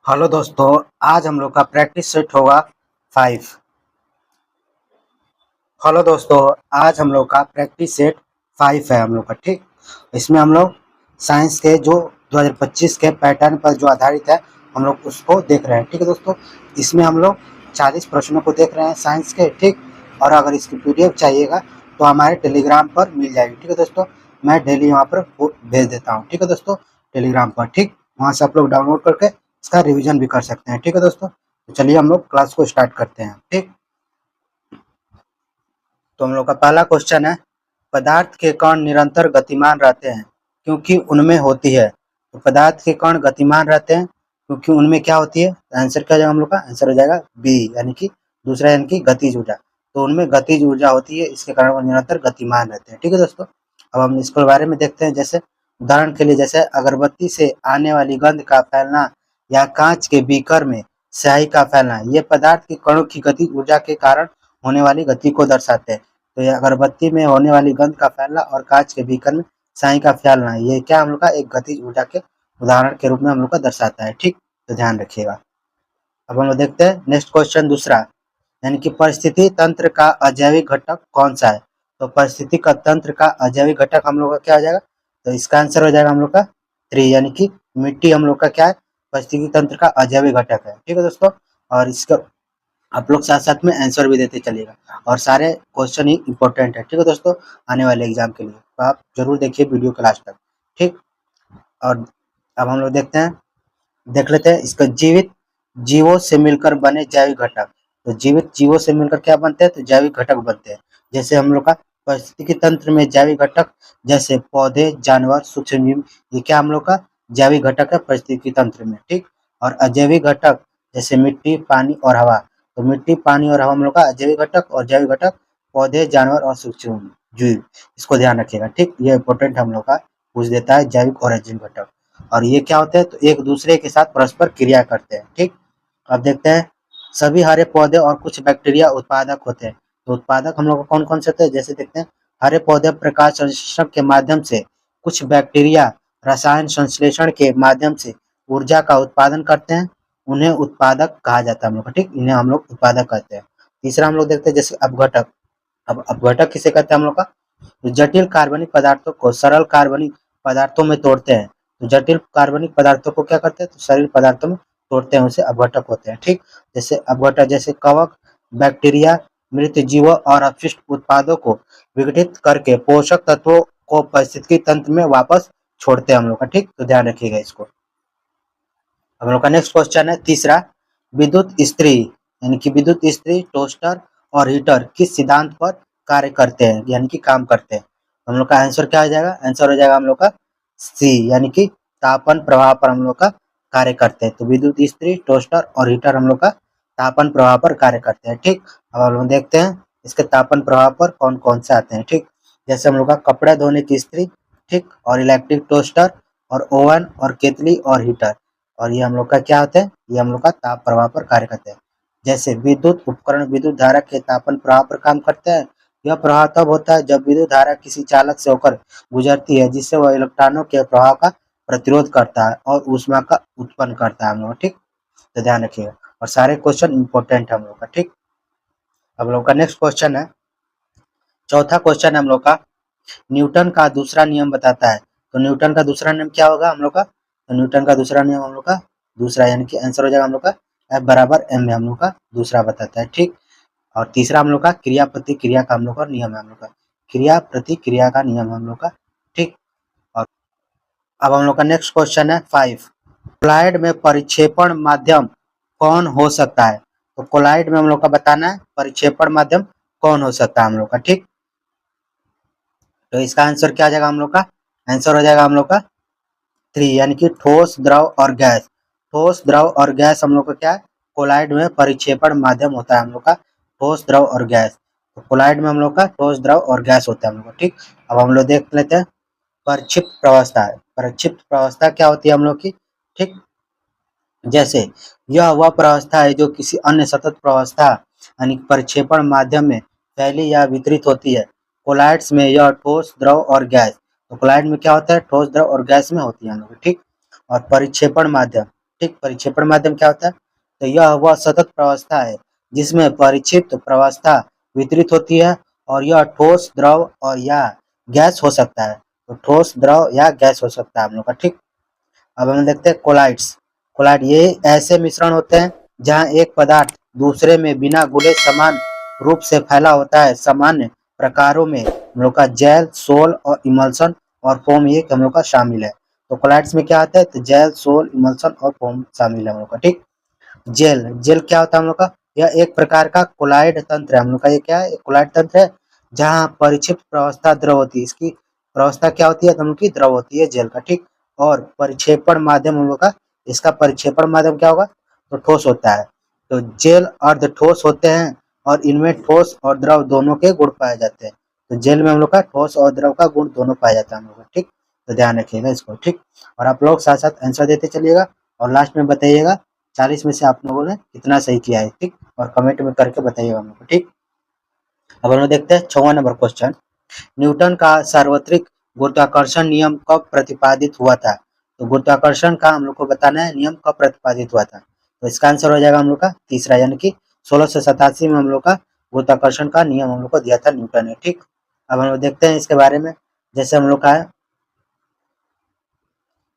Hello दोस्तों, आज हम लोग का प्रैक्टिस सेट होगा 5। हेलो दोस्तों, आज हम लोग का प्रैक्टिस सेट 5 है हम लोग का। ठीक, इसमें हम लोग साइंस के जो 2025 के पैटर्न पर जो आधारित है हम लोग उसको देख रहे हैं। ठीक है दोस्तों, इसमें हम लोग 40 प्रश्नों को देख रहे हैं साइंस के। ठीक, और अगर इसकी पीडीएफ चाहिएगा तो हमारे टेलीग्राम पर मिल जाएगी। ठीक है दोस्तों, मैं डेली वहाँ पर भेज देता हूँ। ठीक है दोस्तों, टेलीग्राम पर। ठीक, वहाँ से आप लोग डाउनलोड करके इसका रिवीजन भी कर सकते हैं। ठीक है दोस्तों, तो चलिए हम लोग क्लास को स्टार्ट करते हैं। ठीक, तो हम लोग का पहला क्वेश्चन है, पदार्थ के कण निरंतर गतिमान रहते हैं क्योंकि उनमें होती है। तो पदार्थ के कण गतिमान रहते हैं क्योंकि उनमें क्या होती है। आंसर क्या हो जाएगा हम लोग का? आंसर हो जाएगा बी, यानी कि दूसरा, यानी कि गतिज ऊर्जा। तो उनमें गतिज ऊर्जा होती है, इसके कारण वो निरंतर गतिमान रहते हैं। ठीक है दोस्तों, अब हम इसके बारे में देखते हैं। जैसे उदाहरण के लिए, जैसे अगरबत्ती से आने वाली गंध का फैलना या कांच के बीकर में स्याही का फैलना, ये पदार्थ के कणों की गतिज ऊर्जा के कारण होने वाली गति को दर्शाते हैं। तो ये अगरबत्ती में होने वाली गंध का फैलना और कांच के बीकर में स्याही का फैलना, ये क्या हम लोग का एक गतिज ऊर्जा के उदाहरण के रूप में हम लोग का दर्शाता है। ठीक, तो ध्यान रखिएगा। अब हम लोग देखते हैं नेक्स्ट क्वेश्चन दूसरा, यानी कि परिस्थिति तंत्र का अजैविक घटक कौन सा है। तो परिस्थिति का तंत्र का अजैविक घटक हम लोग का क्या हो जाएगा? तो इसका आंसर हो जाएगा हम लोग का 3, यानी कि मिट्टी हम लोग का क्या है? परिस्थिति तंत्र का अजैविक घटक है। ठीक है दोस्तों, और इसका आप लोग साथ साथ में आंसर भी देते चलिएगा, और सारे क्वेश्चन ही इंपॉर्टेंट है। ठीक है दोस्तों, आने वाले एग्जाम के लिए, तो आप जरूर देखिए वीडियो के लास्ट तक। ठीक, और अब हम लोग देख लेते हैं इसका जीवित जीवों से मिलकर बने जैविक घटक। तो जीवित जीवों से मिलकर क्या बनते हैं? तो जैविक घटक बनते हैं। जैसे हम लोग का पारिस्थितिकी तंत्र में जैविक घटक, जैसे पौधे, जानवर, सूक्ष्मजीव, ये क्या हम लोग का जैविक घटक है पारिस्थितिकी तंत्र में। ठीक, और अजैविक घटक जैसे मिट्टी, पानी और हवा। तो मिट्टी, पानी और हवा हम लोग का अजैविक घटक, और जैविक घटक पौधे, जानवर और सूक्ष्म जीव। इसको ध्यान रखिएगा। ठीक, ये इंपॉर्टेंट हम लोग का पूछ देता है, जैविक और अजैविक घटक। और ये क्या होते हैं? तो एक दूसरे के साथ परस्पर क्रिया करते हैं। ठीक, अब देखते हैं, सभी हरे पौधे और कुछ बैक्टीरिया उत्पादक होते हैं। तो उत्पादक हम लोग को कौन कौन से होते हैं? जैसे देखते हैं, हरे पौधे प्रकाश संश्लेषण के माध्यम से, कुछ बैक्टीरिया रसायन संश्लेषण के माध्यम से ऊर्जा का उत्पादन करते हैं, उन्हें उत्पादक कहा जाता है हम लोग का। ठीक, इन्हें हम लोग उत्पादक कहते हैं। तीसरा हम लोग देखते हैं, जैसे अपघटक। अब अपघटक किसे कहते हैं हम लोग का? तो जटिल कार्बनिक पदार्थों को सरल कार्बनिक पदार्थों में तोड़ते हैं। तो जटिल कार्बनिक पदार्थों को क्या करते हैं? तो सरल पदार्थों में तोड़ते हैं, उसे अपघटक होते हैं। ठीक, जैसे अपघटक जैसे कवक, बैक्टीरिया, मृत जीवों और अपशिष्ट उत्पादों को विघटित करके पोषक तत्वों को पारिस्थितिकी तंत्र में वापस छोड़ते हैं हम लोग का। ठीक, तो ध्यान रखिएगा इसको। हम लोग का नेक्स्ट क्वेश्चन है तीसरा, विद्युत इस्त्री, यानी कि विद्युत इस्त्री, टोस्टर और हीटर किस सिद्धांत पर कार्य करते हैं, यानी कि काम करते हैं। हम लोग का आंसर क्या आ जाएगा? आंसर हो जाएगा हम लोग का सी, यानी कि तापन प्रवाह पर हम लोग का कार्य करते हैं। तो विद्युत इस्त्री, टोस्टर और हीटर हम लोग का तापन प्रवाह पर कार्य करते हैं। ठीक, अब हम लोग देखते हैं इसके तापन प्रवाह पर कौन कौन से आते हैं। ठीक, जैसे हम लोग का कपड़े धोने की इस्त्री, ठीक, और इलेक्ट्रिक टोस्टर और ओवन और केतली और हीटर, और ये हम लोग का क्या होता है? ये हम लोग का ताप प्रवाह पर कार्य करते हैं। जैसे विद्युत उपकरण विद्युत धारा के तापन प्रवाह पर काम करते हैं। यह प्रवाह तब होता है जब विद्युत धारा किसी चालक से होकर गुजरती है, जिससे वह इलेक्ट्रॉनों के प्रवाह का प्रतिरोध करता है और ऊष्मा का उत्पन्न करता है हम लोग। ठीक, तो ध्यान रखिएगा, और सारे क्वेश्चन इंपॉर्टेंट है हम लोग का। ठीक, हम लोग का नेक्स्ट क्वेश्चन है, चौथा क्वेश्चन है हम लोग का, न्यूटन का दूसरा नियम बताता है। तो न्यूटन का दूसरा नियम क्या होगा हम लोग का? तो न्यूटन का दूसरा नियम हम लोग का दूसरा, यानी कि आंसर हो जाएगा हम लोग का F बराबर m में हम लोग का दूसरा बताता है। ठीक, और तीसरा हम लोग का क्रिया प्रतिक्रिया का हम लोग का नियम है हम लोग का, क्रिया प्रतिक्रिया का नियम है हम लोग का। ठीक, और अब हम लोग का नेक्स्ट क्वेश्चन है 5, कोलाइड में परिक्षेपण माध्यम कौन हो सकता है। तो कोलाइड में हम लोग का बताना है परिक्षेपण माध्यम कौन हो सकता है हम लोग का। ठीक, तो इसका आंसर क्या आ जाएगा हम लोग का? आंसर हो जाएगा हम लोग का 3, यानी कि ठोस, द्रव और गैस। ठोस, द्रव और गैस हम लोग का क्या है? कोलाइड में परिक्षेपण माध्यम होता है हम लोग का ठोस, द्रव और गैस। तो कोलाइड में हम लोग का ठोस, द्रव और गैस होता है हम लोग का। ठीक, अब हम लोग देख लेते हैं प्रक्षिप्त प्रवस्था। प्रक्षिप्त प्रवस्था क्या होती है हम लोग की? ठीक, जैसे यह वह प्रवस्था है जो किसी अन्य सतत प्रवस्था यानी प्रक्षेपण माध्यम में फैली या वितरित होती है। कोलाइड्स में यह ठोस, द्रव और गैस। तो कोलाइड में क्या होता है? ठोस, द्रव और गैस में होती है हम लोग। ठीक, और परिक्षेपण माध्यम, ठीक, परिक्षेपण माध्यम क्या होता है? तो यह वह सतत प्रवस्था है जिसमें परिक्षिप्त प्रवस्था वितरित होती है और यह ठोस, द्रव और या गैस हो सकता है। तो ठोस, द्रव या गैस हो सकता है हम लोग का। ठीक, अब हम देखते हैं कोलाइड्स। कोलाइड ये ऐसे मिश्रण होते हैं जहां एक पदार्थ दूसरे में बिना घुले समान रूप से फैला होता है। सामान्य प्रकारों में हम लोग का जेल, सोल और इमल्सन और फोम ये हम लोग का शामिल है। तो कोलाइड्स में क्या आता है? तो जेल, सोल, इमल्सन और फोम शामिल है हम लोग का। ठीक, जेल, जेल क्या होता है हम लोग का? यह एक प्रकार का कोलाइड तंत्र है हम लोग का। ये क्या है? कोलाइड तंत्र है जहाँ परिक्षिप्त प्रवस्था द्रव होती है। इसकी प्रवस्था क्या होती है? तो हम लोग की द्रव होती है जेल का। ठीक, और परिक्षेपण माध्यम हम लोग का, इसका परिक्षेपण माध्यम क्या होगा? तो ठोस होता है। तो जेल अर्ध ठोस होते हैं और इनमें ठोस और द्रव दोनों के गुण पाए जाते हैं। तो जेल में हम लोग का ठोस और द्रव का गुण दोनों पाया जाता है हम लोग का। ठीक, तो ध्यान रखिएगा इसको। ठीक, और आप लोग साथ साथ आंसर देते चलिएगा और लास्ट में बताइएगा 40 में से आप लोगों ने कितना सही किया है। ठीक, और कमेंट में करके बताइएगा हम लोग को। ठीक, अब हम लोग देखते हैं 56 नंबर क्वेश्चन। न्यूटन का सार्वत्रिक गुरुत्वाकर्षण नियम कब प्रतिपादित हुआ था? तो गुरुत्वाकर्षण का हम लोग को बताना है नियम कब प्रतिपादित हुआ था। तो इसका आंसर हो जाएगा हम लोग का तीसरा, यानी कि 1687 में हम लोग का गुरुत्वाकर्षण का नियम हम लोग को दिया था न्यूटन ने। ठीक, अब हम लोग देखते हैं इसके बारे में। जैसे हम लोग का है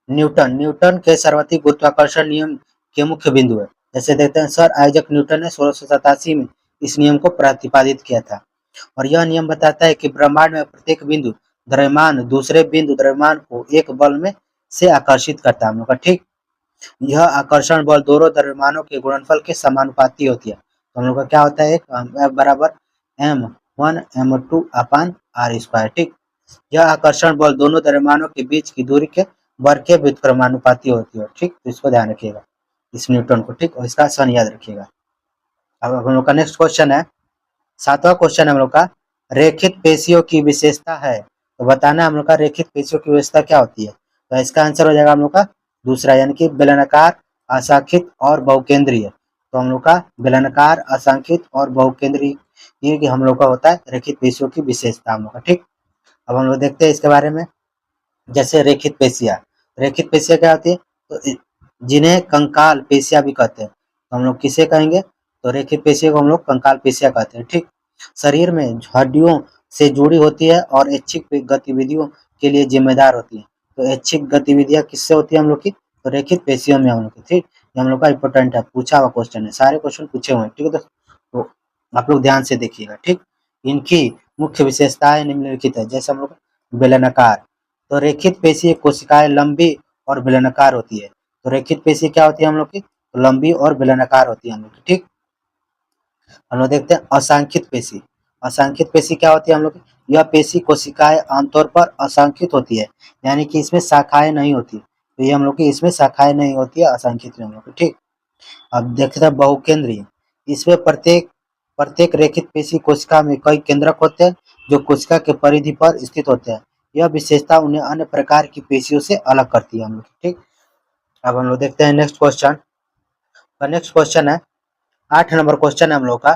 न्यूटन के सार्वत्रिक गुरुत्वाकर्षण नियम के मुख्य बिंदु है। जैसे देखते हैं सर आइजक न्यूटन ने 1687 में इस नियम को प्रतिपादित किया था और यह नियम बताता है कि ब्रह्मांड में प्रत्येक बिंदु द्रव्यमान दूसरे बिंदु द्रव्यमान को एक बल में से आकर्षित करता है हम लोग का। ठीक, यह आकर्षण बल दोनों द्रव्यमानों के गुणनफल के समानुपाती होती है। तो हम लोग का क्या होता है? F बराबर m1 m2 अपान r स्क्वायर। ठीक, यह आकर्षण बल दोनों द्रव्यमानों के बीच की दूरी के वर्ग के व्युत्क्रमानुपाती होती है। ठीक, तो इसको ध्यान रखिएगा इस न्यूटन को। ठीक, और इसका सन याद रखिएगा। अब हम लोग का नेक्स्ट क्वेश्चन है, 7वां क्वेश्चन हम लोग का, रेखित पेशियों की विशेषता है। तो बताना हम लोग का रेखित पेशियों की विशेषता क्या होती है। तो इसका आंसर हो जाएगा हम लोग का दूसरा, यानी कि बेलनाकार, अशाखित और बहुकेंद्रीय। तो हम लोग का बेलनाकार, अशाखित और बहुकेंद्रीय ये हम लोग का होता है रेखित पेशियों की विशेषता हम लोग का। ठीक, अब हम लोग देखते हैं इसके बारे में। जैसे रेखित पेशियां, रेखित पेशियां क्या होती है? तो जिन्हें कंकाल पेशियां भी कहते हैं। तो हम लोग किसे कहेंगे? तो रेखित पेशियों को हम लोग कंकाल पेशियां कहते हैं। ठीक, शरीर में हड्डियों से जुड़ी होती है और ऐच्छिक गतिविधियों के लिए जिम्मेदार होती है। तो ऐच्छिक गतिविधियां किससे होती है हम लोग की? तो रेखित पेशियों में हम लोग की। ठीक, ये हम लोग का इंपॉर्टेंट है, पूछा हुआ क्वेश्चन है, सारे क्वेश्चन पूछे हुए हैं। ठीक है, तो आप लोग ध्यान से देखिएगा। ठीक, इनकी मुख्य विशेषताएं निम्नलिखित है। जैसे हम लोग बेलनाकार, तो रेखित पेशी कोशिकाएं लंबी और बेलनाकार होती है। तो रेखित पेशी क्या होती है हम लोग की? तो लंबी और बेलनाकार होती है हम लोग की। ठीक, हम लोग देखते हैं असांख्यित पेशी। असांख्यित पेशी क्या होती है हम लोग की? यह पेशी कोशिकाएं आमतौर पर असांख्यित होती है, यानी कि इसमें शाखाएं नहीं होती। तो ये हम लोग की इसमें शाखाएं नहीं होती है, असांख्यित में हम लोग की। ठीक, अब देखते हैं बहुकेंद्रीय। इसमें प्रत्येक प्रत्येक रेखित पेशी कोशिका में कई केंद्रक होते हैं जो कोशिका के परिधि पर स्थित होते हैं। यह विशेषता उन्हें अन्य प्रकार की पेशियों से अलग करती है हम लोग। ठीक, अब हम लोग देखते हैं नेक्स्ट क्वेश्चन। नेक्स्ट क्वेश्चन है 8 नंबर क्वेश्चन है हम लोग का,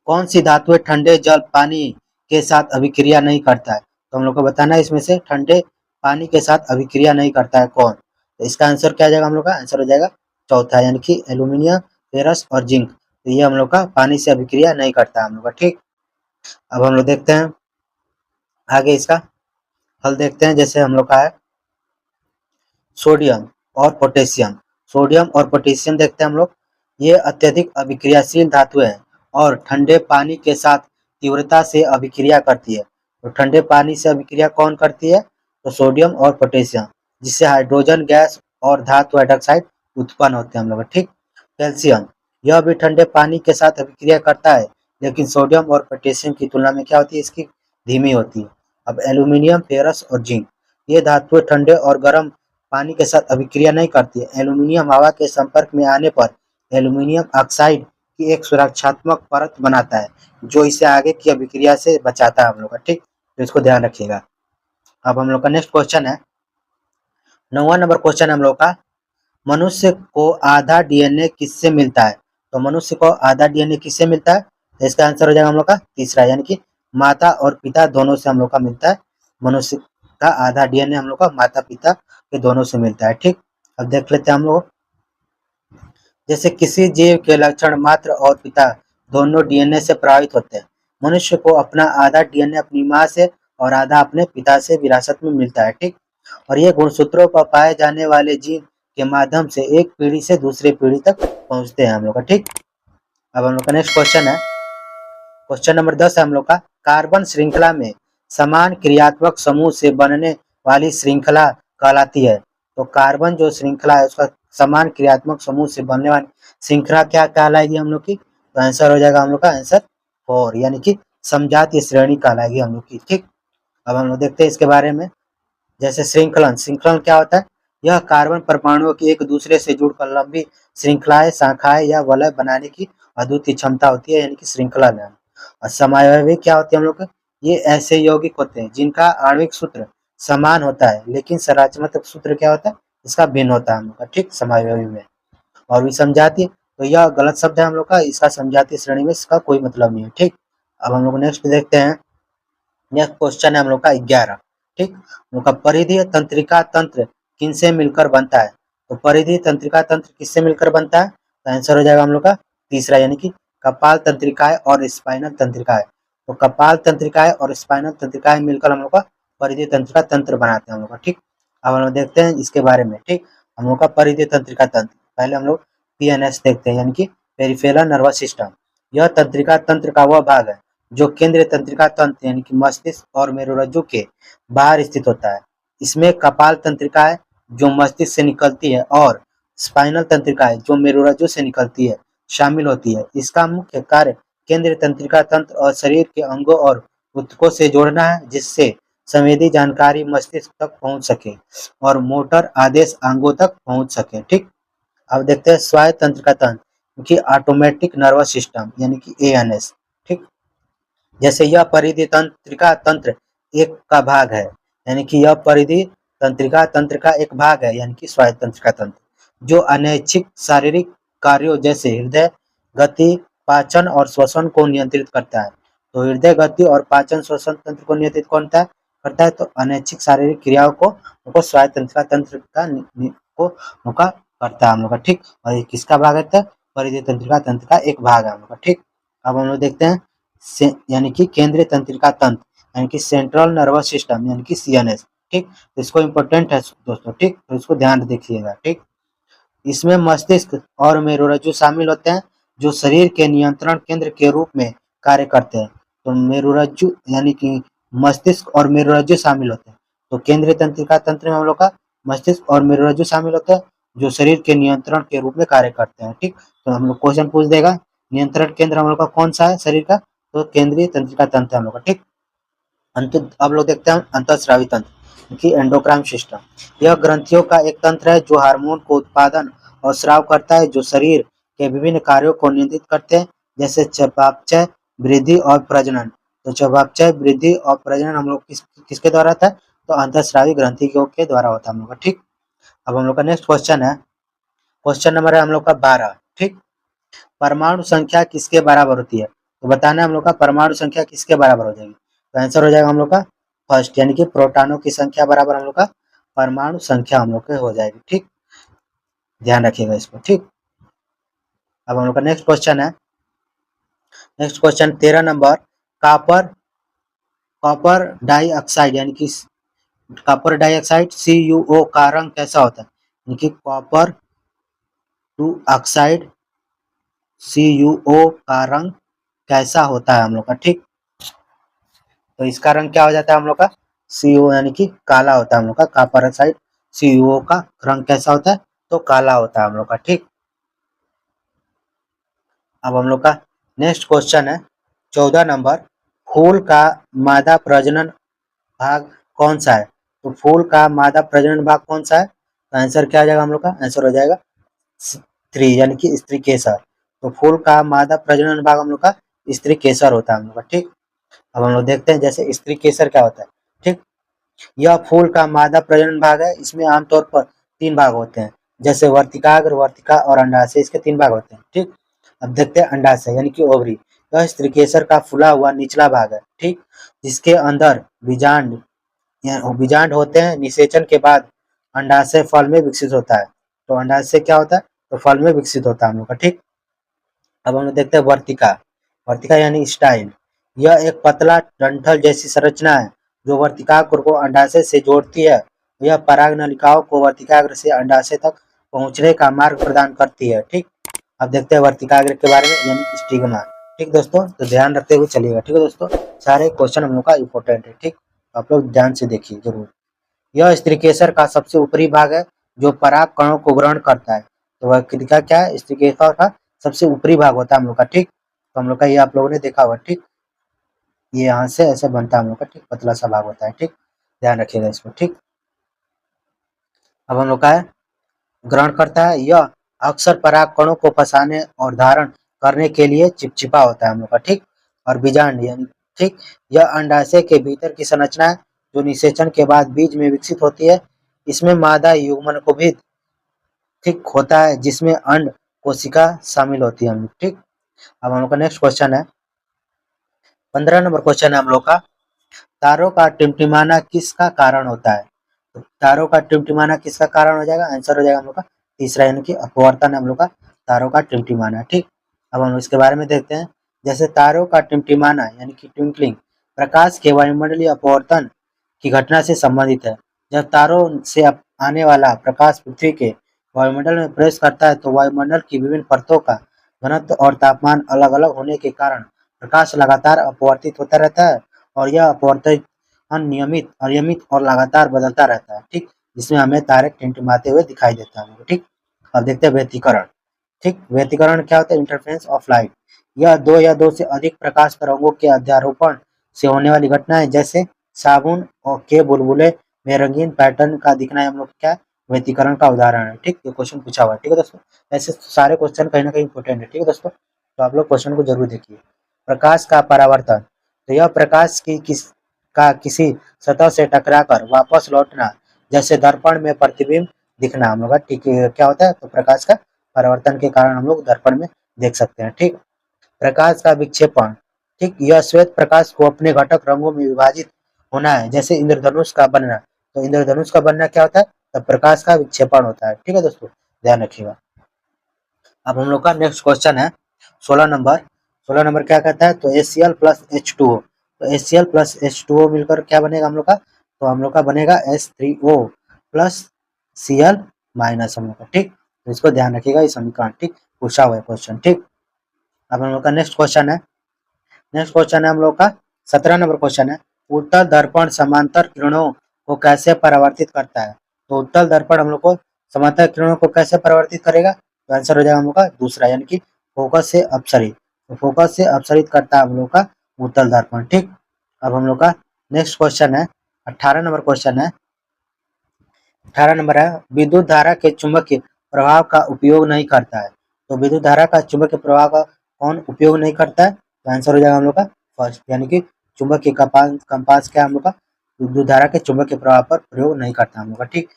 कौन सी धातु ठंडे जल पानी के साथ अभिक्रिया नहीं करता है। तो हम लोग को बताना है इसमें से ठंडे पानी के साथ अभिक्रिया नहीं करता है कौन। तो इसका आंसर क्या आ जाएगा हम लोग का? आंसर हो जाएगा चौथा, यानी कि एल्यूमिनियम, फेरस और जिंक। तो ये हम लोग का पानी से अभिक्रिया नहीं करता है हम लोग का। ठीक, अब हम लोग देखते हैं आगे इसका हल देखते हैं। जैसे हम लोग का है सोडियम और पोटेशियम। सोडियम और पोटेशियम देखते हैं हम लोग, ये अत्यधिक अभिक्रियाशील धातु है और ठंडे पानी के साथ तीव्रता से अभिक्रिया करती है। तो ठंडे पानी से अभिक्रिया कौन करती है? तो सोडियम और पोटेशियम, जिससे हाइड्रोजन गैस और धातु हाइड्रोक्साइड उत्पन्न होते हैं हम लोग। ठीक, कैल्शियम, यह भी ठंडे पानी के साथ अभिक्रिया करता है, लेकिन सोडियम और पोटेशियम की तुलना में क्या होती है? इसकी धीमी होती है। अब एल्यूमिनियम, फेरस और जिंक, ये धातुएं ठंडे और गर्म पानी के साथ अभिक्रिया नहीं करती है। एल्यूमिनियम हवा के संपर्क में आने पर एल्यूमिनियम ऑक्साइड की एक सुरक्षात्मक परत बनाता है, जो इसे आगे की अभिक्रिया से बचाता है हम लोग का। ठीक, तो इसको ध्यान रखिएगा। अब हम लोग का नेक्स्ट क्वेश्चन है 9वां नंबर क्वेश्चन हम लोग का, मनुष्य को आधा डीएनए किससे मिलता है। तो मनुष्य को आधा डीएनए किससे मिलता है? तो इसका आंसर हो जाएगा हम लोग का तीसरा, यानी कि माता और पिता दोनों से हम लोग का मिलता है। मनुष्य का आधा डीएनए हम लोग का माता पिता के दोनों से मिलता है। ठीक, अब देख लेते हैं हम लोग। जैसे किसी जीव के लक्षण मात्र और पिता दोनों डीएनए से प्रभावित होते हैं। मनुष्य को अपना आधा डीएनए अपनी माँ से और आधा अपने पिता से विरासत में मिलता है, ठीक। और ये गुणसूत्रों पर पाए जाने वाले जीन के माध्यम से एक पीढ़ी से दूसरी पीढ़ी तक पहुंचते हैं हम लोग का, ठीक। अब हम लोग का नेक्स्ट क्वेश्चन है, क्वेश्चन नंबर 10 है हम लोग का। कार्बन श्रृंखला में समान क्रियात्मक समूह से बनने वाली श्रृंखला कहलाती है। तो कार्बन जो श्रृंखला है उसका समान क्रियात्मक समूह से बनने वाली श्रृंखला क्या कहलाएगी हम लोग की? तो आंसर हो जाएगा हम लोग का आंसर 4, यानी कि समजातीय श्रेणी कहलाएगी हम लोग की, ठीक। अब हम लोग देखते हैं इसके बारे में। जैसे श्रृंखलन, श्रृंखलन क्या होता है? यह कार्बन परमाणुओं की एक दूसरे से जुड़कर लंबी श्रृंखलाएं, शाखाएं या वलय बनाने की अद्वितीय क्षमता होती है, यानी कि श्रृंखला में। और समावयवी क्या होते हैं हम लोग के? ये ऐसे यौगिक होते हैं जिनका आणविक सूत्र समान होता है, लेकिन संरचनात्मक सूत्र क्या होता है? इसका भिन्न होता है हम लोग का, ठीक, समावयवी में। और विसमजातीय, तो यह गलत शब्द है हम लोग का, इसका समजातीय श्रेणी में इसका कोई मतलब नहीं है, ठीक। अब हम लोग नेक्स्ट देखते हैं। नेक्स्ट क्वेश्चन है हम लोग का 11, ठीक। हम लोग का परिधीय तंत्रिका तंत्र किनसे मिलकर बनता है? तो परिधीय तंत्रिका तंत्र किससे मिलकर बनता है? तो आंसर हो जाएगा हम लोग का तीसरा, यानी कि कपाल तंत्रिकाएं और स्पाइनल तंत्रिकाएं। तो कपाल तंत्रिकाएं और स्पाइनल तंत्रिकाएं मिलकर हम लोग का परिधीय तंत्रिका तंत्र बनाते हैं हम लोग का, ठीक। अब हम लोग देखते हैं इसके बारे में, ठीक। हम लोग का परिधीय तंत्रिका तंत्र, पहले हम लोग पीएनएस देखते हैं, यानी कि पेरिफेरल नर्वस सिस्टम। यह तंत्रिका तंत्र का वह भाग है जो केंद्रीय तंत्रिका तंत्र यानी कि मस्तिष्क और मेरुरज्जु के बाहर स्थित होता है। इसमें कपाल तंत्रिकाएं जो मस्तिष्क से निकलती है और स्पाइनल तंत्रिकाएं जो मेरुरज्जु से निकलती है शामिल होती है। इसका मुख्य कार्य केंद्रीय तंत्रिका तंत्र और शरीर के अंगों और ऊतकों से जोड़ना है, जिससे संवेदी जानकारी मस्तिष्क तक पहुंच सके और मोटर आदेश अंगों तक पहुंच सके, ठीक। अब देखते हैं स्वायत्त तंत्रिका तंत्र की ऑटोमेटिक नर्वस सिस्टम यानी कि एएनएस, ठीक। जैसे यह परिधि तंत्रिका तंत्र एक का भाग है, यानी कि यह परिधि तंत्रिका तंत्र का एक भाग है, यानी कि स्वायत्त तंत्रिका तंत्र, जो अनैच्छिक शारीरिक कार्यों जैसे हृदय गति, पाचन और श्वसन को नियंत्रित करता है। तो हृदय गति और पाचन श्वसन तंत्र को नियंत्रित कौन करता है? तो अनैच्छिक शारीरिक क्रियाओं को स्वायत्त तंत्रिका तंत्र का करता है हम लोग का, ठीक। और ये किसका भाग है? परिधि तंत्रिका तंत्र का एक भाग है हम लोग का, ठीक। अब हम लोग देखते हैं यानी कि केंद्रीय तंत्रिका तंत्र यानी कि सेंट्रल नर्वस सिस्टम यानी कि सीएनएस, ठीक। तो इसको इम्पोर्टेंट है दोस्तों, ठीक, तो इसको ध्यान देखिएगा, ठीक। इसमें मस्तिष्क और मेरुरज्जु शामिल होते हैं जो शरीर के नियंत्रण केंद्र के रूप में कार्य करते हैं। तो मेरुरज्जु यानी कि मस्तिष्क और मेरुरज्जु शामिल होते हैं। तो केंद्रीय तंत्रिका तंत्र में हम लोग का मस्तिष्क और मेरुरज्जु शामिल होते हैं जो शरीर के नियंत्रण के रूप में कार्य करते हैं, ठीक। तो हम लोग क्वेश्चन पूछ देगा, नियंत्रण केंद्र हम लोग का कौन सा है शरीर का? तो केंद्रीय तंत्रिका तंत्र हम लोग का, ठीक। अब लोग देखते हैं अंतःस्रावी तंत्र की एंडोक्राइन सिस्टम। यह ग्रंथियों का एक तंत्र है जो हार्मोन को उत्पादन और स्राव करता है, जो शरीर के विभिन्न कार्यों को नियंत्रित करते हैं, जैसे चयापचय, वृद्धि और प्रजनन। तो चयापचय, वृद्धि और प्रजनन हम लोग किसके द्वारा होता है? तो अंतःस्रावी ग्रंथियों के द्वारा होता है हम लोग का, ठीक। अब हम लोग का नेक्स्ट क्वेश्चन है, क्वेश्चन नंबर है हम लोग का 12, ठीक। परमाणु संख्या किसके बराबर होती है? तो बताना है हम लोग का परमाणु संख्या किसके बराबर हो जाएगी? तो आंसर हो जाएगा हम लोग का फर्स्ट, यानी कि प्रोटॉनों की संख्या बराबर हम लोग का परमाणु संख्या हम लोग के हो जाएगी, ठीक। ध्यान रखिएगा इसको, ठीक। अब हम लोग का नेक्स्ट क्वेश्चन है, next question 13 number. Copper copper dioxide यानी कि कॉपर डाइऑक्साइड CuO का रंग कैसा होता है? यानी कि कॉपर टू ऑक्साइड CuO का रंग कैसा होता है हम लोग का, ठीक। तो इसका रंग क्या हो जाता है हम लोग का? CO यानी कि काला होता है हम लोग का। कॉपर ऑक्साइड CuO का रंग कैसा होता है? तो काला होता है हम लोग का, ठीक। अब हम लोग का नेक्स्ट क्वेश्चन है 14 नंबर। फूल का मादा प्रजनन भाग कौन सा है? तो फूल का मादा प्रजनन भाग कौन सा है? तो आंसर क्या आ जाएगा हम लोग का? आंसर हो जाएगा स्त्री यानी कि स्त्री केसर। तो फूल का मादा प्रजनन भाग हम लोग का स्त्री केसर होता है हम लोग का, ठीक। अब हम लोग देखते हैं जैसे स्त्री केसर क्या होता है, ठीक। यह फूल का मादा प्रजनन भाग है। इसमें आमतौर पर 3 भाग होते हैं, जैसे वर्तिकाग्र, वर्तिका और अंडाशय, इसके 3 भाग होते हैं, ठीक। अब देखते हैं अंडाशय यानी कि ओवरी। यह स्त्रीकेसर का फूला हुआ निचला भाग है, ठीक, जिसके अंदर बीजांड बीजांड होते हैं। निषेचन के बाद अंडाशय फल में विकसित होता है। तो अंडाशय से क्या होता है, तो फल में विकसित होता है हम लोग का। ठीक, अब हम लोग देखते हैं वर्तिका। वर्तिका यानी स्टाइल, यह एक पतला डंठल जैसी संरचना है जो वर्तिकाग्र को अंडाशय से जोड़ती है। यह पराग नलिकाओं को वर्तिकाग्र से अंडाशय तक पहुंचने का मार्ग प्रदान करती है। ठीक, अब देखते हैं वर्तिकाग्र के बारे में यानी स्टिग्मा। ठीक दोस्तों, तो ध्यान रखते हुए चलिएगा। ठीक है दोस्तों, सारे क्वेश्चन हम लोग का इंपॉर्टेंट है। ठीक, आप लोग ध्यान से देखिए जरूर। यह स्त्रीकेसर का सबसे ऊपरी भाग है जो पराग कणों को ग्रहण करता है। तो वर्तिका क्या है, स्त्रीकेसर का सबसे ऊपरी भाग होता है हम लोग का। ठीक, तो हम लोग का ये आप लोगों ने देखा हुआ। ठीक, ये यहाँ से ऐसे बनता है हम लोग का। ठीक, पतला सा भाग होता है। ठीक, ध्यान रखिएगा इसको। ठीक, अब हम लोग का है ग्रहण करता है। यह अक्सर पराग कणों को फंसाने और धारण करने के लिए चिपचिपा होता है हम लोग का। ठीक, और बीजांड यानी ठीक, यह अंडाशय के भीतर की संरचना है जो निषेचन के बाद बीज में विकसित होती है। इसमें मादा युग्मन को भी ठीक होता है जिसमें अंड कोशिका शामिल होती है हम लोग। ठीक, अब हम लोग का नेक्स्ट क्वेश्चन है, 15 नंबर क्वेश्चन है हम लोग का, तारों का टिमटिमाना किसका कारण होता है। तो तारों का टिमटिमाना किसका कारण हो जाएगा, आंसर हो जाएगा हम लोग का तीसरा यानी कि अपवर्तन है हम लोग का तारों का टिमटिमाना। ठीक, अब हम लोग इसके बारे में देखते हैं। जैसे तारों का टिमटिमाना यानी कि ट्विंकलिंग प्रकाश के वायुमंडलीय अपवर्तन की घटना से संबंधित है। जब तारों से आने वाला प्रकाश पृथ्वी के वायुमंडल में प्रवेश करता है तो वायुमंडल की विभिन्न परतों का घनत्व और तापमान अलग अलग होने के कारण प्रकाश लगातार अपवर्तित होता रहता है और यह अपवर्तित अनियमित अनियमित और लगातार बदलता रहता है। ठीक, जिसमें हमें तारे टिमटिमाते हुए दिखाई देता है। ठीक, अब देखते हैं व्यतिकरण। ठीक, व्यतिकरण क्या होता है, इंटरफेरेंस ऑफ लाइट। यह दो या दो से अधिक प्रकाश तरंगों के अध्यारोपण से होने वाली घटना है। जैसे साबुन और के बुलबुले में रंगीन पैटर्न का दिखना हम लोग क्या व्यतिकरण का उदाहरण है। ठीक, ये क्वेश्चन पूछा हुआ है। ठीक है दोस्तों, ऐसे सारे क्वेश्चन कहीं ना कहीं इंपोर्टेंट है। ठीक है दोस्तों, तो आप लोग क्वेश्चन को जरूर देखिए। प्रकाश का परावर्तन, तो यह प्रकाश की किसी सतह से टकराकर वापस लौटना, जैसे दर्पण में प्रतिबिंब दिखना हम लोग का। ठीक, क्या होता है, तो प्रकाश का परावर्तन के कारण हम लोग दर्पण में देख सकते हैं। ठीक, प्रकाश का विक्षेपण, ठीक, यह श्वेत प्रकाश को अपने घटक रंगों में विभाजित होना है, जैसे इंद्रधनुष का बनना। तो इंद्रधनुष का बनना क्या होता है, तो प्रकाश का विक्षेपण होता है। ठीक है दोस्तों, ध्यान रखिएगा। अब हम लोग का नेक्स्ट क्वेश्चन है 16 नंबर। 16 नंबर क्या कहता है, तो एसीएल प्लस H2O। तो एसीएल प्लस H2O मिलकर क्या बनेगा हम लोग का, तो हम लोग का बनेगा H3O प्लस Cl माइनस हम लोग का। ठीक, तो इसको ध्यान रखिएगा, ये समीकरण ठीक पूछा हुआ है क्वेश्चन। ठीक, अब हम लोग का नेक्स्ट क्वेश्चन है, नेक्स्ट क्वेश्चन है हम लोग का 17 नंबर क्वेश्चन है, उत्तल दर्पण समांतर किरणों को कैसे परावर्तित करता है। तो उत्तल दर्पण हम लोग को समांतर किरणों को कैसे परावर्तित करेगा, तो आंसर हो जाएगा हम लोग का दूसरा यानी कि फोकस से अपसरित। तो फोकस से अपसरित करता है हम लोग का उत्तल दर्पण। ठीक, अब हम लोग का नेक्स्ट क्वेश्चन है 18 नंबर क्वेश्चन है। 18 नंबर है, विद्युत धारा के चुंबकीय प्रभाव का उपयोग नहीं करता है। तो विद्युत धारा का चुंबकीय प्रभाव का कौन उपयोग नहीं करता है, तो आंसर हो जाएगा हम लोग का फर्स्ट यानी कि चुंबकीय कंपास क्या हम लोग का विद्युत धारा के चुंबकीय प्रभाव पर प्रयोग नहीं करता हम लोग का। ठीक,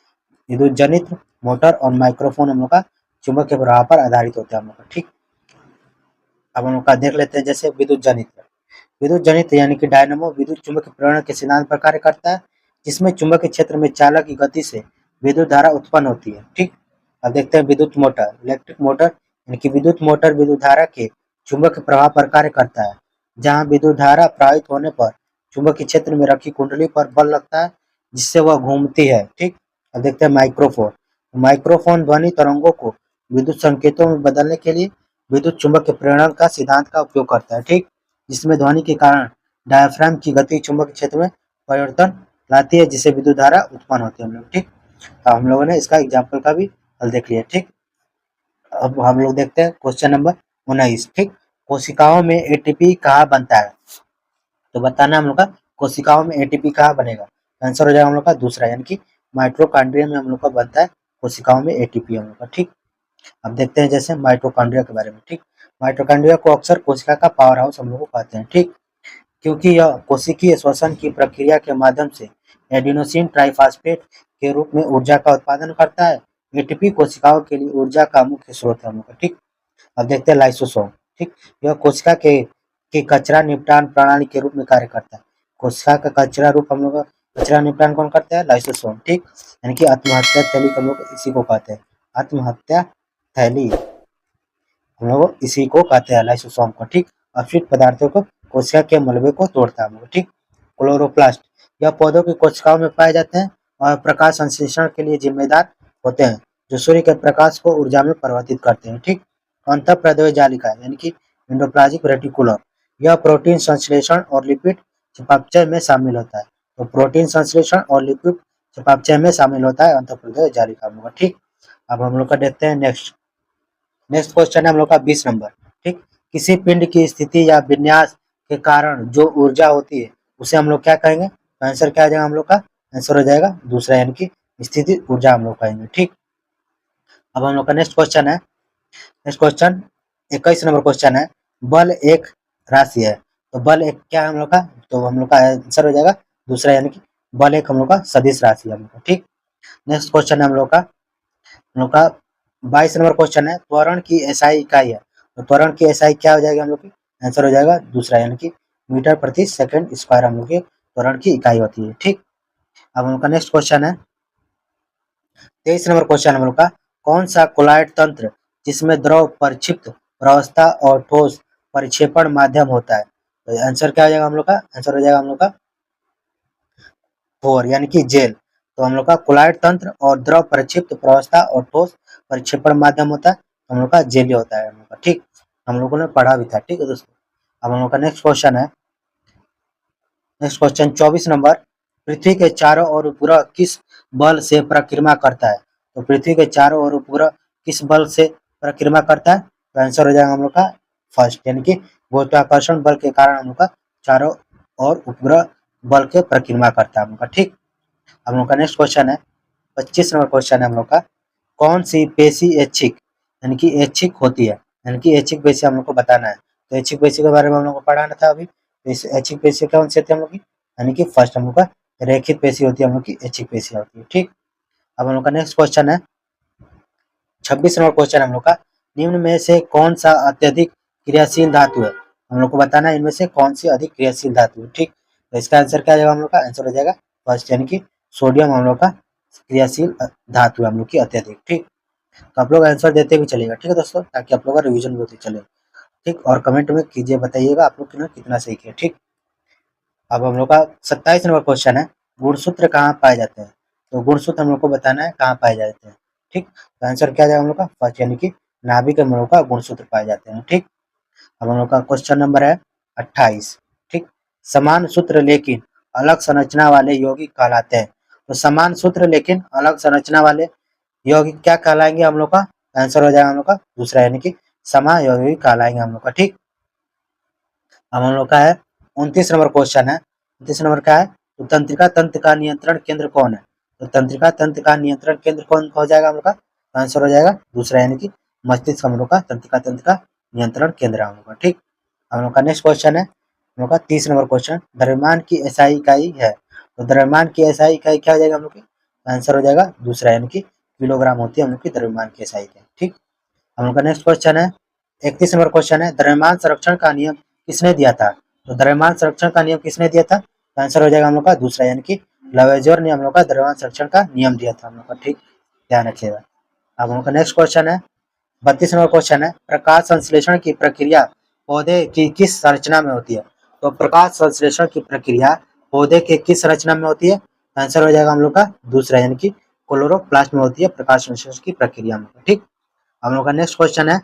विद्युत जनित्र मोटर और माइक्रोफोन हम लोग का चुंबकीय प्रभाव पर आधारित होता है हम लोग का। ठीक, अब हम लोग का देख लेते हैं जैसे विद्युत जनित्र। विद्युत जनित्र यानी कि डायनामो विद्युत चुंबकीय प्रेरण के सिद्धांत पर कार्य करता है, जिसमें चुंबकीय क्षेत्र में चालक की गति से विद्युत धारा उत्पन्न होती है। ठीक, अब देखते हैं विद्युत मोटर, इलेक्ट्रिक मोटर यानी कि विद्युत मोटर विद्युत धारा के चुंबकीय प्रभाव पर कार्य करता है, जहाँ विद्युत धारा प्रवाहित होने पर चुंबकीय क्षेत्र में रखी कुंडली पर बल लगता है जिससे वह घूमती है। ठीक, अब देखते हैं माइक्रोफोन। माइक्रोफोन ध्वनि तरंगों को विद्युत संकेतों में बदलने के लिए विद्युत चुंबकीय प्रेरण का सिद्धांत का उपयोग करता है। ठीक, जिसमें ध्वनि के कारण डायफ्राम की गति चुंबकीय क्षेत्र में परिवर्तन लाती है जिससे विद्युत धारा उत्पन्न होती है हम लोग। ठीक, तो हम लोगों ने इसका एग्जाम्पल का भी हल देख लिया। ठीक, अब हम लोग देखते हैं क्वेश्चन नंबर 19। ठीक, कोशिकाओं में एटीपी कहाँ बनता है, तो बताना हम लोग का कोशिकाओं में एटीपी कहाँ बनेगा। आंसर हो जाएगा हम लोग का दूसरा यानी कि माइटोकॉन्ड्रिया में हम लोग का बनता है कोशिकाओं में एटीपी हम लोग का। ठीक, अब देखते हैं जैसे माइटोकॉन्ड्रिया के बारे में। ठीक, माइटोकॉन्ड्रिया को अक्सर कोशिका का पावर हाउस हम लोग को कहते हैं। ठीक, क्योंकि यह कोशिकीय श्वसन की प्रक्रिया के माध्यम से एडिनोसिन ट्राइफॉस्फेट के रूप में ऊर्जा का उत्पादन करता है। एटीपी कोशिकाओं के लिए ऊर्जा का मुख्य स्रोत है हम लोग का। ठीक, अब देखते हैं लाइसोसोम। ठीक, यह कोशिका के कचरा निपटान प्रणाली के रूप में कार्य करता है। कोशिका का कचरा रूप हम लोग का कचरा निपटान कौन करता है, लाइसोसोम। ठीक, यानी कि आत्महत्या थैली हम लोग इसी को कहते हैं, आत्महत्या थैली, हम लोग इसी को कहते हैं लाइसोसोम को, ठीक। अपशिष्ट पदार्थों को कोशिका के मलबे को तोड़ता है हम लोग, ठीक। क्लोरोप्लास्ट, यह पौधों की कोशिकाओं में पाए जाते हैं और प्रकाश संश्लेषण के लिए जिम्मेदार होते हैं, जो सूर्य के प्रकाश को ऊर्जा में परिवर्तित करते हैं, ठीक। अंतःप्रदेश जालिका यानी कि एंडोप्लाज्मिक रेटिकुलम, यह प्रोटीन संश्लेषण और लिपिड चयापचय में शामिल होता है। तो प्रोटीन संश्लेषण और लिपिड चयापचय में शामिल होता है अंतःप्रदेश जालिका हम लोग, ठीक। अब हम लोग का देखते हैं नेक्स्ट क्वेश्चन है हम लोग का 20 नंबर, ठीक। किसी पिंड की स्थिति या विन्यास के कारण जो ऊर्जा होती है उसे हम लोग क्या कहेंगे? तो आंसर क्या आ जाएगा हम लोग का? आंसर हो जाएगा दूसरा यानी कि स्थिति ऊर्जा हम लोग कहेंगे, ठीक। अब हम लोग का नेक्स्ट क्वेश्चन है, नेक्स्ट क्वेश्चन 21 नंबर क्वेश्चन है, बल एक राशि है। तो बल एक क्या है हम लोग का? तो हम लोग का आंसर हो जाएगा दूसरा यानी कि बल एक हम लोग का सदिश राशि है हम लोग का, ठीक। नेक्स्ट क्वेश्चन है हम लोग का 22 नंबर क्वेश्चन है, त्वरण की एसआई इकाई है। तो त्वरण की एसआई क्या हो जाएगा हम लोग की? आंसर हो जाएगा दूसरा यानी कि मीटर प्रति सेकंड स्क्वायर हम लोग की त्वरण की इकाई होती है, ठीक। अब हम लोग का नेक्स्ट क्वेश्चन है 23 नंबर क्वेश्चन हम लोग का, कौन सा कोलॉइड तंत्र जिसमें द्रव परिक्षिप्त प्रावस्था और ठोस परिक्षेपण माध्यम होता है? तो आंसर क्या हो जाएगा हम लोग का? आंसर हो जाएगा हम लोग का 4 यानी कि जेल। तो हम लोग का कोलॉइड तंत्र और द्रव परिक्षिप्त प्रावस्था और ठोस परिक्षेपण माध्यम होता है, हम लोग का जेली होता है हम लोग का, ठीक। हम लोगों ने पढ़ा भी था, ठीक है दोस्तों। अब हम लोग का नेक्स्ट क्वेश्चन है, नेक्स्ट क्वेश्चन 24 नंबर, पृथ्वी के चारों ओर उपग्रह किस बल से परिक्रमा करता है? तो पृथ्वी के चारों ओर उपग्रह किस बल से परिक्रमा करता है? तो आंसर हो जाएगा हम लोग का फर्स्ट यानी कि गुरुत्वाकर्षण बल के कारण हम लोग का चारों ओर उपग्रह बल के परिक्रमा करता है हम लोग का, ठीक। हम लोग का नेक्स्ट क्वेश्चन है 25 नंबर क्वेश्चन है हम लोग का, कौन सी पेशी ऐच्छिक यानी कि ऐच्छिक होती है? यानी कि ऐच्छिक पेशी हम लोग को बताना है। तो ऐच्छिक पेशी के बारे में हम लोग को पढ़ाना था अभी। तो इस ऐच्छिक पेशी कौन सी होती है हम लोग की? यानी कि फर्स्ट हम लोग का रेखित पेशी होती है हम लोग की, ऐच्छिक पेशी होती है, ठीक। अब हम लोग का नेक्स्ट क्वेश्चन है 26 नंबर क्वेश्चन हम लोग का, निम्न में से कौन सा अत्यधिक क्रियाशील धातु है? हम लोग को बताना है इनमें से कौन सी अधिक क्रियाशील धातु है, ठीक। तो इसका आंसर क्या जाएगा हम लोग का? आंसर हो जाएगा फर्स्ट यानी कि सोडियम हम लोग का क्रियाशील धातु है हम लोग की अत्यधिक, ठीक। तो आप लोग आंसर देते भी चलेगा, ठीक है दोस्तों, ताकि आप लोग का रिवीजन भी होते चले, ठीक। और कमेंट में कीजिए, बताइएगा आप लोग कितना सही किया, ठीक। अब हम लोग का 27 नंबर क्वेश्चन है, गुणसूत्र कहाँ पाए जाते हैं? तो गुणसूत्र हम लोग को बताना है कहाँ पाए जाते हैं, ठीक। तो आंसर क्या जाएगा हम लोग का? फर्स्ट यानी कि नाभिक में हम लोग का गुणसूत्र पाए जाते हैं, ठीक। अब हम लोग का क्वेश्चन नंबर है 28, ठीक। समान सूत्र लेकिन अलग संरचना वाले यौगिक कहलाते हैं। तो समान सूत्र लेकिन अलग संरचना वाले यौगिक क्या कहलाएंगे हम लोग का? आंसर हो जाएगा हम लोग का दूसरा यानी कि समायौगिक कहलाएंगे हम लोग का, ठीक। अब हम लोग का है 29 नंबर क्वेश्चन है, 29 नंबर का है, तो तंत्रिका तंत्र का नियंत्रण केंद्र कौन है? तो तंत्रिका तंत्र का नियंत्रण केंद्र कौन हो जाएगा हम लोग का? आंसर हो जाएगा दूसरा यानी कि मस्तिष्क हम लोग का तंत्रिका तंत्र का नियंत्रण केंद्र हम लोग का, ठीक। हम लोग का नेक्स्ट क्वेश्चन है हम लोग का 30 नंबर क्वेश्चन, द्रव्यमान की एसआई इकाई है। तो द्रव्यमान की एसआई इकाई क्या हो जाएगा हम लोग की? आंसर हो जाएगा दूसरा यानी कि किलोग्राम होती है हम लोग की द्रव्यमान की एसआई इकाई, ठीक। हम लोग का नेक्स्ट क्वेश्चन है 31 नंबर क्वेश्चन है, द्रव्यमान संरक्षण का नियम किसने दिया था? तो द्रव्यमान संरक्षण का नियम किसने दिया था? तो आंसर हो जाएगा हम लोग का दूसरा यानी कि लवेजर ने हम लोग का द्रव्यमान संरक्षण का नियम दिया था हम लोग का, ठीक। ध्यान रखिएगा। अब हम लोग का नेक्स्ट क्वेश्चन है 32 नंबर क्वेश्चन है, प्रकाश संश्लेषण की प्रक्रिया पौधे की किस संरचना में होती है? तो प्रकाश संश्लेषण की प्रक्रिया पौधे के किस संरचना में होती है? आंसर हो जाएगा हम लोग का दूसरा यानी कि क्लोरोप्लास्ट में होती है प्रकाश संश्लेषण की प्रक्रिया में, ठीक। हम लोग का नेक्स्ट क्वेश्चन है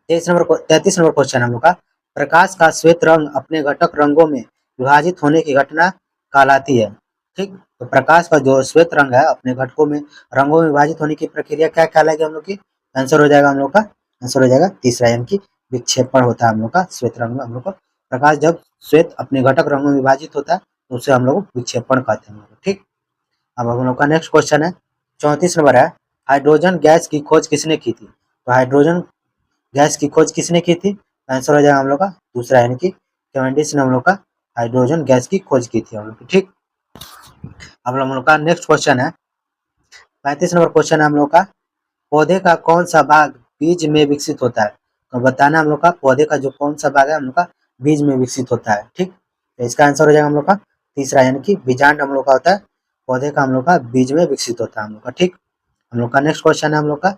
33 नंबर क्वेश्चन हम लोग का, प्रकाश का श्वेत रंग अपने घटक रंगों में विभाजित होने की घटना कहलाती है, ठीक। तो प्रकाश का जो श्वेत रंग है अपने घटकों में रंगों में विभाजित होने की प्रक्रिया क्या कहलाएगी हम लोग की? आंसर हो जाएगा हम लोग का, आंसर हो जाएगा तीसरा यानी कि विक्षेपण होता है हम लोग का श्वेत रंग में। हम लोग का प्रकाश जब श्वेत अपने घटक रंगों में विभाजित होता है तो उसे हम लोग विक्षेपण कहते हैं, ठीक। अब हम लोग का नेक्स्ट क्वेश्चन है 34 नंबर है, हाइड्रोजन गैस की खोज किसने की थी? तो हाइड्रोजन गैस की खोज किसने की थी? आंसर हो जाएगा हम लोग का दूसरा यानी कि कैवेंडिश ने हम लोग का हाइड्रोजन गैस की खोज की थी हम लोग की, ठीक। अब हम लोग का नेक्स्ट क्वेश्चन है 35 नंबर क्वेश्चन है हम लोग का, पौधे का कौन सा भाग बीज में विकसित होता है? तो बताना हम लोग का पौधे का जो कौन सा भाग है हम लोग का बीज में विकसित होता है, ठीक। तो इसका आंसर हो जाएगा हम लोग का तीसरा यानी कि बीजांड हम लोग का होता है, पौधे का हम लोग का बीज में विकसित होता है हम लोग का, ठीक। हम लोग का नेक्स्ट क्वेश्चन है, हम लोग का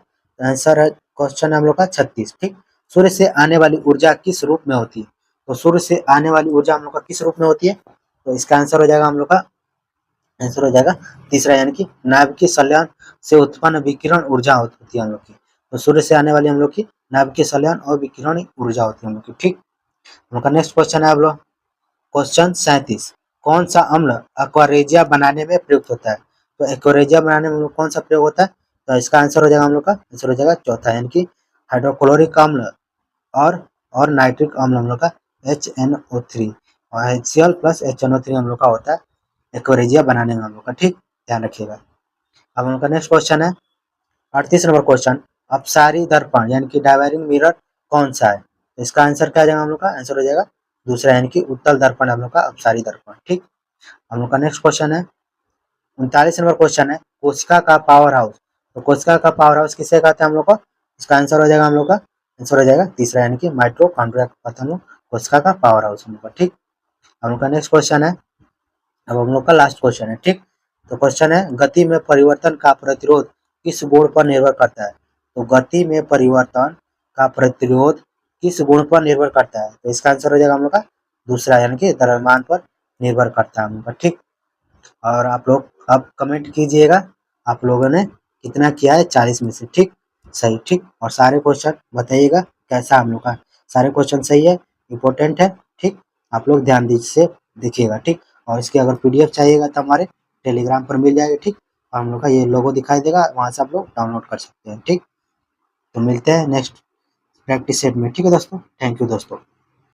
आंसर है, क्वेश्चन है हम लोग का 36। ठीक, सूर्य से आने वाली ऊर्जा किस रूप में होती है? तो सूर्य से आने वाली ऊर्जा हम लोग का किस रूप में होती है? तो इसका आंसर हो जाएगा हम लोग का, आंसर हो जाएगा तीसरा, यानी कि नाभिकीय संलयन से उत्पन्न विकिरण ऊर्जा होती है हम लोग की। तो सूर्य से आने वाली हम लोग की नाभिकीय संलयन और विकिरण ऊर्जा होती है हम लोग की। ठीक, हम लोग का नेक्स्ट क्वेश्चन है, आप लोग क्वेश्चन 37। कौन सा अम्ल एक्वारेजिया बनाने में प्रयुक्त होता है? तो एक्वारेजिया बनाने में हम लोग कौन सा प्रयोग होता है? तो इसका आंसर हो जाएगा हम लोग का, आंसर हो जाएगा चौथा, यानी कि हाइड्रोक्लोरिक अम्ल और नाइट्रिक अम्ल हम लोग का HNO3 और HCl प्लस HNO3 हम लोग का होता है एक्वारेजिया बनाने में हम लोग का। ठीक, ध्यान रखिएगा। अब हम लोग का नेक्स्ट क्वेश्चन है 38 नंबर क्वेश्चन, अपसारी दर्पण यानी कि डाइवेरिंग मिरर कौन सा है? तो इसका आंसर क्या आ जाएगा हम लोग का, आंसर हो जाएगा दूसरा, यानी कि उत्तल दर्पण हम लोग का अपसारी दर्पण। ठीक, हम लोग का नेक्स्ट क्वेश्चन है 39 नंबर क्वेश्चन है, कोशिका का पावर हाउस। तो कोशिका का पावर हाउस किसे कहते हैं हम लोग को? इसका आंसर हो जाएगा हम लोग का, आंसर हो जाएगा तीसरा, यानी कि माइटोकॉन्ड्रिया को कहते हैं हम लोग कोशिका का पावर हाउस हम लोग का। ठीक, हम लोग का नेक्स्ट क्वेश्चन है, अब हम लोग का लास्ट क्वेश्चन है। ठीक, तो क्वेश्चन है, गति में परिवर्तन का प्रतिरोध किस गुण पर निर्भर करता है? तो गति में परिवर्तन का प्रतिरोध किस गुण पर निर्भर करता है? तो इसका आंसर हो जाएगा हम लोग का दूसरा, यानी कि द्रव्यमान पर निर्भर करता है हम लोग का। ठीक, और आप लोग अब कमेंट कीजिएगा आप लोगों ने कितना किया है 40 में से। ठीक, सही। ठीक, और सारे क्वेश्चन बताइएगा कैसा हम लोग का, सारे क्वेश्चन सही है, इम्पोर्टेंट है। ठीक, आप लोग ध्यान से देखिएगा। ठीक, और इसकी अगर PDF चाहिएगा तो हमारे टेलीग्राम पर मिल जाएगा। ठीक, और हम लोग का ये लोगो दिखाई देगा, वहाँ से आप लोग डाउनलोड कर सकते हैं। ठीक, तो मिलते हैं नेक्स्ट प्रैक्टिस सेट में। ठीक है दोस्तों, थैंक यू दोस्तों।